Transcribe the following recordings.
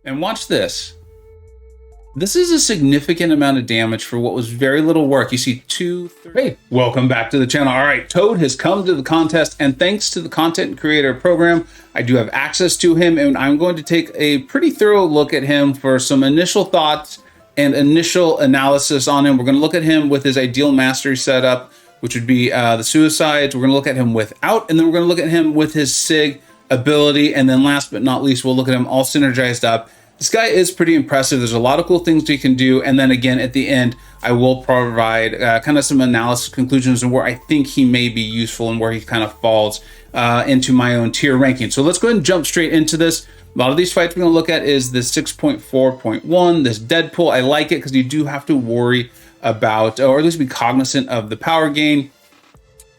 And watch this. This is a significant amount of damage for what was very little work. You see 2, 3. Hey, welcome back to the channel. All right, Toad has come to the contest, and thanks to the content creator program, I do have access to him, and I'm going to take a pretty thorough look at him for some initial thoughts and initial analysis on him. We're going to look at him with his ideal mastery setup, which would be the suicides. We're going to look at him without, and then we're going to look at him with his SIG ability, and then last but not least, we'll look at him all synergized up. This guy is pretty impressive. There's a lot of cool things he can do. And then again, at the end, I will provide kind of some analysis conclusions and where I think he may be useful and where he kind of falls into my own tier ranking. So let's go ahead and jump straight into this. A lot of these fights we're going to look at is this 6.4.1, this Deadpool. I like it because you do have to worry about, or at least be cognizant of the power gain.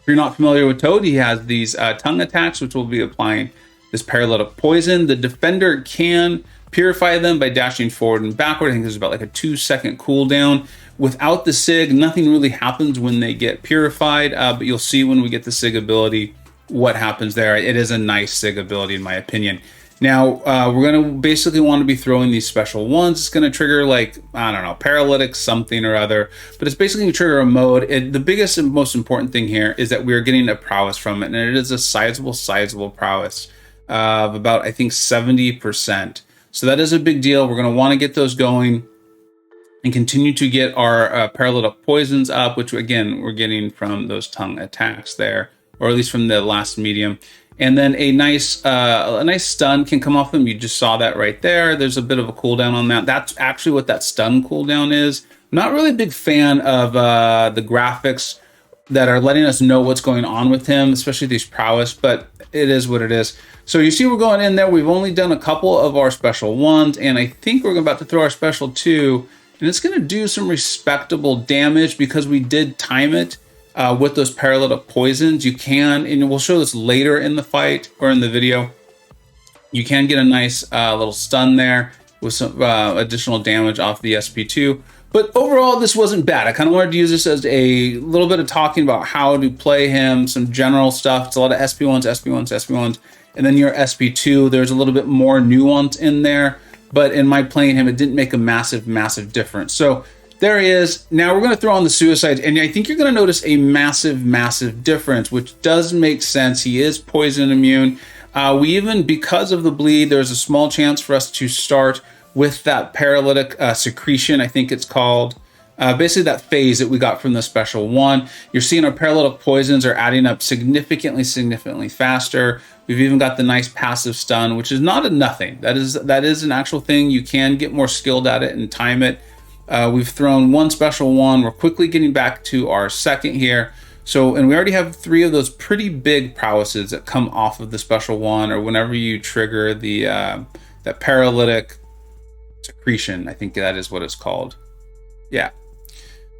If you're not familiar with Toad, he has these tongue attacks, which will be applying this paralytic poison. The defender can purify them by dashing forward and backward. I think there's about like a 2-second cooldown. Without the SIG, nothing really happens when they get purified, but you'll see when we get the SIG ability what happens there. It is a nice SIG ability in my opinion. Now, we're going to basically want to be throwing these special ones. It's going to trigger like, I don't know, paralytic something or other, but it's basically going to trigger a mode. The biggest and most important thing here is that we're getting a prowess from it, and it is a sizable prowess of about, I think, 70%. So that is a big deal. We're going to want to get those going and continue to get our paralytic poisons up, which again, we're getting from those tongue attacks there, or at least from the last medium. And then a nice stun can come off them. You just saw that right there. There's a bit of a cooldown on that. That's actually what that stun cooldown is. Not really a big fan of the graphics that are letting us know what's going on with him, especially these prowess, but it is what it is. So you see we're going in there. We've only done a couple of our special ones, and I think we're about to throw our special 2, and it's going to do some respectable damage because we did time it with those paralytic poisons. You can, and we'll show this later in the fight or in the video, you can get a nice little stun there with some additional damage off the SP2. But overall, this wasn't bad. I kind of wanted to use this as a little bit of talking about how to play him, some general stuff. It's a lot of SP1s, SP1s, SP1s, and then your SP2. There's a little bit more nuance in there, but in my playing him, it didn't make a massive difference. So there he is. Now we're going to throw on the suicides, and I think you're going to notice a massive difference, which does make sense. He is poison immune. We even, because of the bleed, there's a small chance for us to start with that paralytic secretion, I think it's called. Basically that phase that we got from the special one. You're seeing our paralytic poisons are adding up significantly faster. We've even got the nice passive stun, which is not a nothing. That is an actual thing. You can get more skilled at it and time it. We've thrown one special one. We're quickly getting back to our second here. So, and we already have 3 of those pretty big prowesses that come off of the special one, or whenever you trigger the that paralytic secretion, I think that is what it's called. Yeah.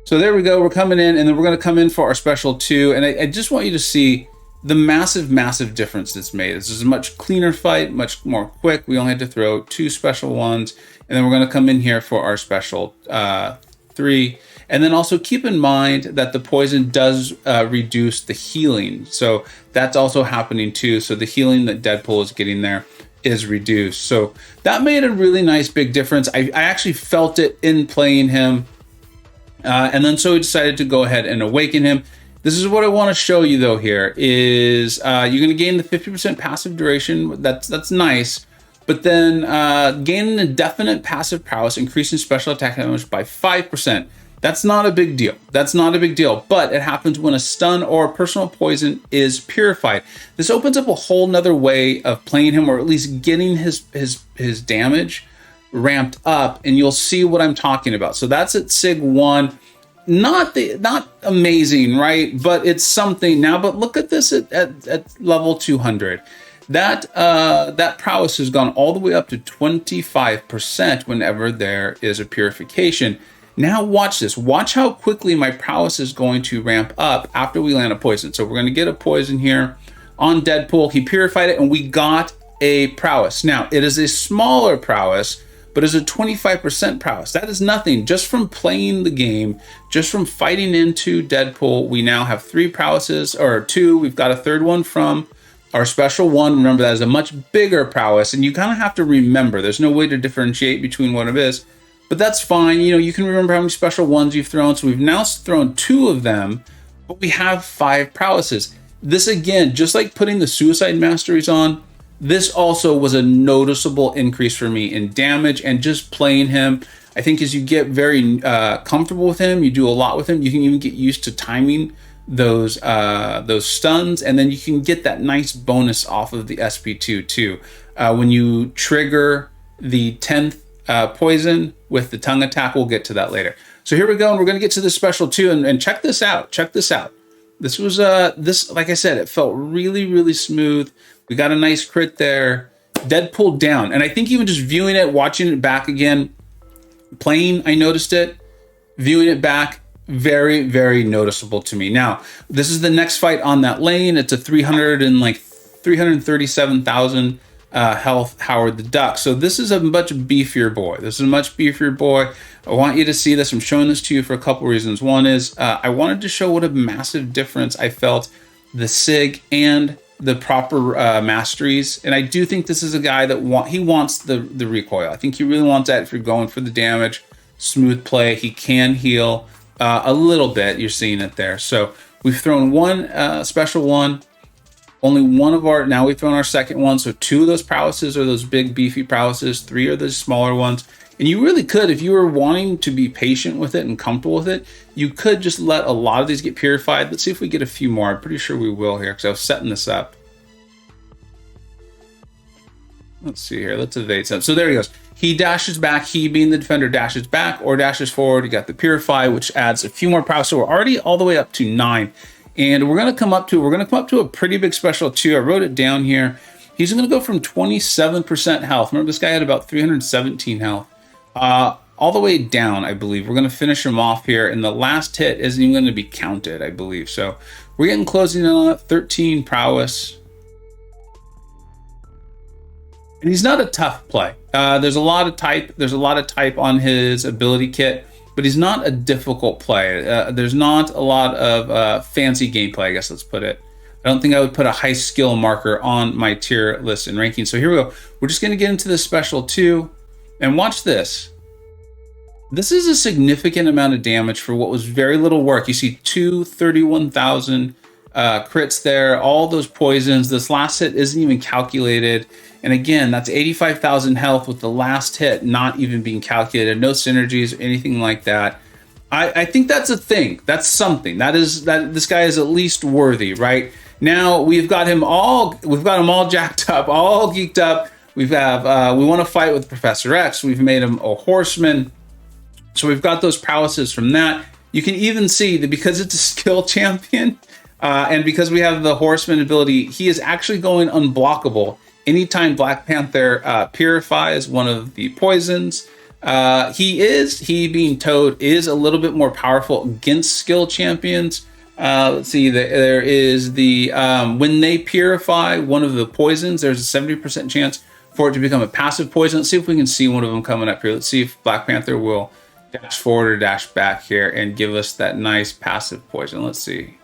So there we go. We're coming in, and then we're going to come in for our special 2. And I just want you to see the massive difference that's made. This is a much cleaner fight, much more quick. We only had to throw 2 special ones, and then we're going to come in here for our special 3. And then also keep in mind that the poison does reduce the healing. So that's also happening too. So the healing that Deadpool is getting there is reduced. So that made a really nice big difference. I actually felt it in playing him. And then so we decided to go ahead and awaken him. This is what I want to show you though here is you're going to gain the 50% passive duration. That's nice. But then gaining a definite passive prowess, increasing special attack damage by 5%. That's not a big deal. That's not a big deal, but it happens when a stun or a personal poison is purified. This opens up a whole nother way of playing him, or at least getting his damage ramped up, and you'll see what I'm talking about. So that's at SIG 1. Not amazing, right? But it's something now. But look at this at level 200. That prowess has gone all the way up to 25% whenever there is a purification. Now watch this. Watch how quickly my prowess is going to ramp up after we land a poison. So we're going to get a poison here on Deadpool. He purified it, and we got a prowess. Now, it is a smaller prowess, but it's a 25% prowess. That is nothing. Just from playing the game, just from fighting into Deadpool, we now have 3 prowesses, or 2. We've got a third one from Our special one, remember, that is a much bigger prowess, and you kind of have to remember. There's no way to differentiate between what it is, but that's fine. You know, you can remember how many special ones you've thrown. So we've now thrown 2 of them, but we have 5 prowesses. This, again, just like putting the Suicide Masteries on, this also was a noticeable increase for me in damage and just playing him. I think as you get very comfortable with him, you do a lot with him, you can even get used to timing those stuns, and then you can get that nice bonus off of the SP2 too. When you trigger the 10th poison with the tongue attack, we'll get to that later. So here we go, and we're going to get to the special 2, and check this out. Check this out. This was this, like I said, it felt really, really smooth. We got a nice crit there. Deadpool down, and I think even just viewing it, watching it back again, playing, I noticed it. Viewing it back, very, very noticeable to me. Now, this is the next fight on that lane. It's a 337,000 health Howard the Duck. So this is a much beefier boy. This is a much beefier boy. I want you to see this. I'm showing this to you for a couple reasons. One is I wanted to show what a massive difference I felt the SIG and the proper masteries. And I do think this is a guy that wants the recoil. I think he really wants that if you're going for the damage. Smooth play. He can heal a little bit. You're seeing it there. So we've thrown 1 special one. Only 1 of our, now we've thrown our second one. So 2 of those prowesses are those big beefy prowesses. 3 are the smaller ones. And you really could, if you were wanting to be patient with it and comfortable with it, you could just let a lot of these get purified. Let's see if we get a few more. I'm pretty sure we will here because I was setting this up. Let's see here. Let's evade some. So there he goes. He dashes back. He, being the defender, dashes back or dashes forward. You got the purify, which adds a few more prowess. So we're already all the way up to 9. And we're going to come up to a pretty big special 2. I wrote it down here. He's going to go from 27% health. Remember, this guy had about 317 health. All the way down, I believe. We're going to finish him off here, and the last hit isn't even going to be counted, I believe. So we're getting closing in on 13 prowess. And he's not a tough play. There's a lot of type. There's a lot of type on his ability kit, but he's not a difficult play. There's not a lot of fancy gameplay, I guess let's put it. I don't think I would put a high skill marker on my tier list and ranking. So here we go. We're just going to get into this special 2. And watch this. This is a significant amount of damage for what was very little work. You see 231,000 crits there, all those poisons. This last hit isn't even calculated. And again, that's 85,000 health with the last hit not even being calculated. No synergies or anything like that. I think that's a thing. That's something. That this guy is at least worthy, right? Now we've got him all jacked up, all geeked up. We want to fight with Professor X. We've made him a horseman. So we've got those prowesses from that. You can even see that because it's a skill champion and because we have the horseman ability, he is actually going unblockable anytime Black Panther purifies one of the poisons. He being Toad is a little bit more powerful against skill champions. Let's see, there is the, when they purify one of the poisons, there's a 70% chance for it to become a passive poison. Let's see if we can see one of them coming up here. Let's see if Black Panther will dash forward or dash back here and give us that nice passive poison. Let's see.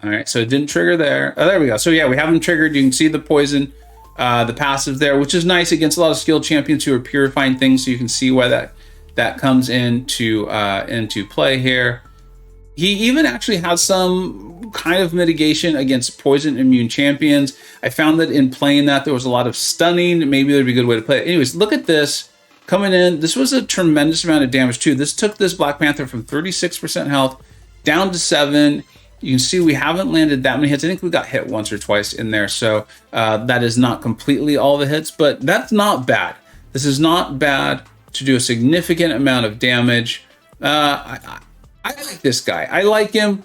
All right, so it didn't trigger there. Oh, there we go. So yeah, we have them triggered. You can see the poison, the passive there, which is nice against a lot of skilled champions who are purifying things. So you can see why that comes into play here. He even actually has some kind of mitigation against poison immune champions. I found that in playing that, there was a lot of stunning. Maybe there'd be a good way to play it. Anyways, look at this. Coming in, this was a tremendous amount of damage too. This took this Black Panther from 36% health down to 7. You can see we haven't landed that many hits. I think we got hit once or twice in there. So that is not completely all the hits, but that's not bad. This is not bad to do a significant amount of damage. I like this guy. I like him.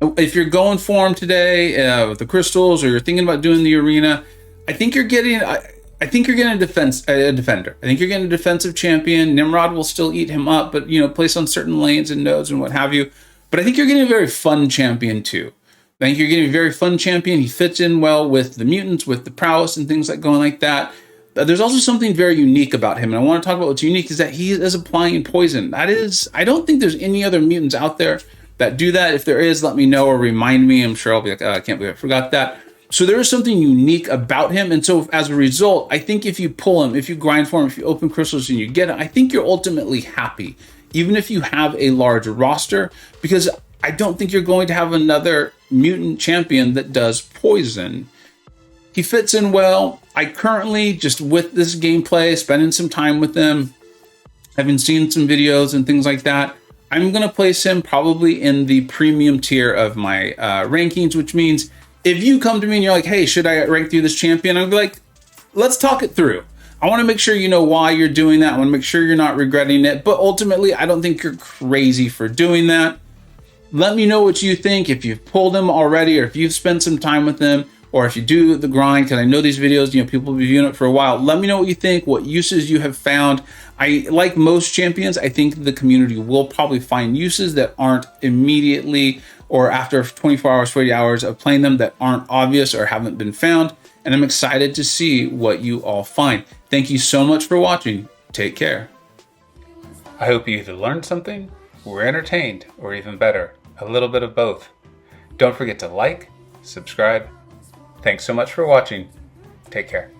If you're going for him today with the crystals, or you're thinking about doing the arena, I think you're getting a defender. I think you're getting a defensive champion. Nimrod will still eat him up, but place on certain lanes and nodes and what have you. But I think you're getting a very fun champion too. I think you're getting a very fun champion. He fits in well with the mutants, with the prowess and things going like that. There's also something very unique about him, and I want to talk about what's unique is that he is applying poison. That is, I don't think there's any other mutants out there that do that. If there is, let me know or remind me. I'm sure I'll be like, oh, I can't believe I forgot that. So there is something unique about him. And so as a result, I think if you pull him, if you grind for him, if you open crystals and you get it, I think you're ultimately happy, even if you have a large roster, because I don't think you're going to have another mutant champion that does poison. He fits in well. I currently, just with this gameplay, spending some time with him, having seen some videos and things like that, I'm going to place him probably in the premium tier of my rankings, which means if you come to me and you're like, hey, should I rank through this champion? I'm like, let's talk it through. I want to make sure you know why you're doing that. I want to make sure you're not regretting it. But ultimately, I don't think you're crazy for doing that. Let me know what you think. If you've pulled him already, or if you've spent some time with him, or if you do the grind, because I know these videos, people have been viewing it for a while. Let me know what you think, what uses you have found. Like most champions, I think the community will probably find uses that aren't immediately, or after 24 hours, 40 hours of playing them, that aren't obvious or haven't been found. And I'm excited to see what you all find. Thank you so much for watching. Take care. I hope you either learned something, were entertained, or even better, a little bit of both. Don't forget to like, subscribe. Thanks so much for watching. Take care.